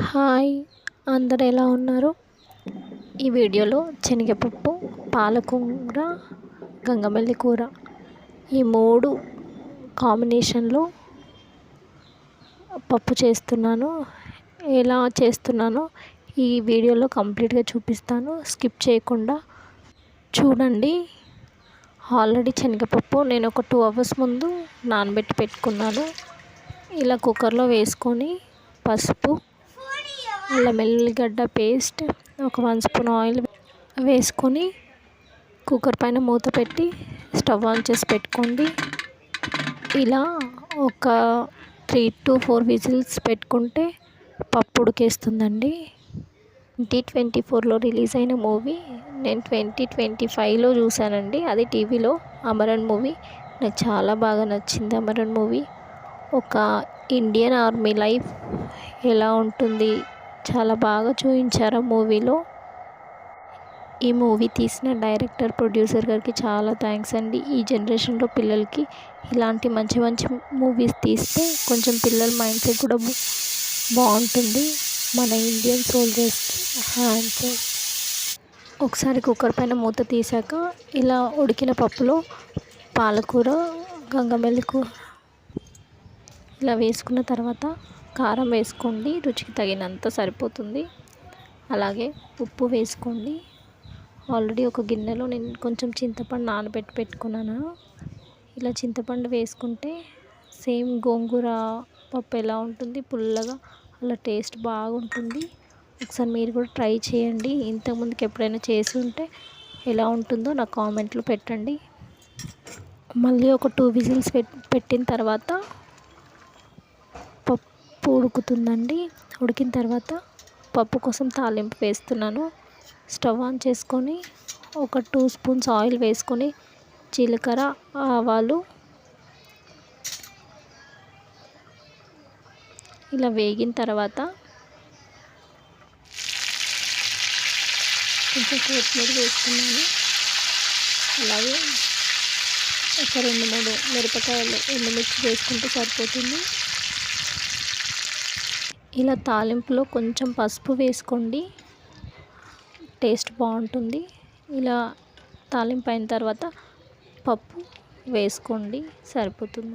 Hi, అందరు ఎలా ఉన్నారు? ఈ వీడియోలో శనగపప్పు, పాలకూర, గంగమల్లి కూర ఈ 3 కాంబినేషన్లో పప్పు చేస్తున్నాను. ఎలా చేస్తున్నానో ఈ వీడియోలో కంప్లీట్గా చూపిస్తాను. స్కిప్ చేయకుండా చూడండి. ఆల్రెడీ శనగపప్పు నేను ఒక 2 అవర్స్ ముందు నానబెట్టి పెట్టుకున్నాను. ఇలా కుక్కర్లో వేసుకొని పసుపు, అల్లం వెల్లిగడ్డ పేస్ట్, ఒక 1 స్పూన్ ఆయిల్ వేసుకొని కుక్కర్ పైన మూత పెట్టి స్టవ్ ఆన్ చేసి పెట్టుకోండి. ఇలా ఒక 3 to 4 విజిల్స్ పెట్టుకుంటే పప్పు ఉడికేస్తుందండి. 2024లో రిలీజ్ అయిన మూవీ నేను 2025లో చూశానండి. అది టీవీలో అమరన్ మూవీ. నాకు చాలా బాగా నచ్చింది అమరన్ మూవీ. ఒక ఇండియన్ ఆర్మీ లైఫ్ ఎలా ఉంటుంది చాలా బాగా చూపించారు ఆ మూవీలో. ఈ మూవీ తీసిన డైరెక్టర్, ప్రొడ్యూసర్ గారికి చాలా థ్యాంక్స్ అండి. ఈ జనరేషన్లో పిల్లలకి ఇలాంటి మంచి మంచి మూవీస్ తీస్తే కొంచెం పిల్లల మైండ్ సెట్ కూడా బాగుంటుంది. మన ఇండియన్ సోల్జర్స్కి హ్యాండ్స్. ఒకసారి కుక్కర్ పైన మూత తీసాక ఇలా ఉడికిన పప్పులో పాలకూర, గంగమల్లి కూర ఇలా వేసుకున్న తర్వాత కారం వేసుకోండి, రుచికి తగినంత సరిపోతుంది. అలాగే ఉప్పు వేసుకోండి. ఆల్రెడీ ఒక గిన్నెలో నేను కొంచెం చింతపండు నానబెట్టి పెట్టుకున్నాను. ఇలా చింతపండు వేసుకుంటే సేమ్ గోంగూర పప్పు ఎలా ఉంటుంది పుల్లగా, అలా టేస్ట్ బాగుంటుంది. ఒకసారి మీరు కూడా ట్రై చేయండి. ఇంతకుముందుకు ఎప్పుడైనా చేసి ఉంటే ఎలా ఉంటుందో నాకు కామెంట్లో పెట్టండి. మళ్ళీ ఒక 2 విజిల్స్ పెట్టిన తర్వాత పప్పు ఉడుకుతుందండి. ఉడికిన తర్వాత పప్పు కోసం తాలింపు వేస్తున్నాను. స్టవ్ ఆన్ చేసుకొని ఒక 2 స్పూన్స్ ఆయిల్ వేసుకొని జీలకర్ర, ఆవాలు ఇలా వేగిన తర్వాత కొంచెం కొత్తిమీర వేసుకున్నాను. అలాగే ఒక 2-3 మిరపకాయలు, ఎండుమిర్చి వేసుకుంటే సరిపోతుంది. ఇలా తాలింపులో కొంచెం పసుపు వేసుకోండి, టేస్ట్ బాగుంటుంది. ఇలా తాలింపు అయిన తర్వాత పప్పు వేసుకోండి, సరిపోతుంది.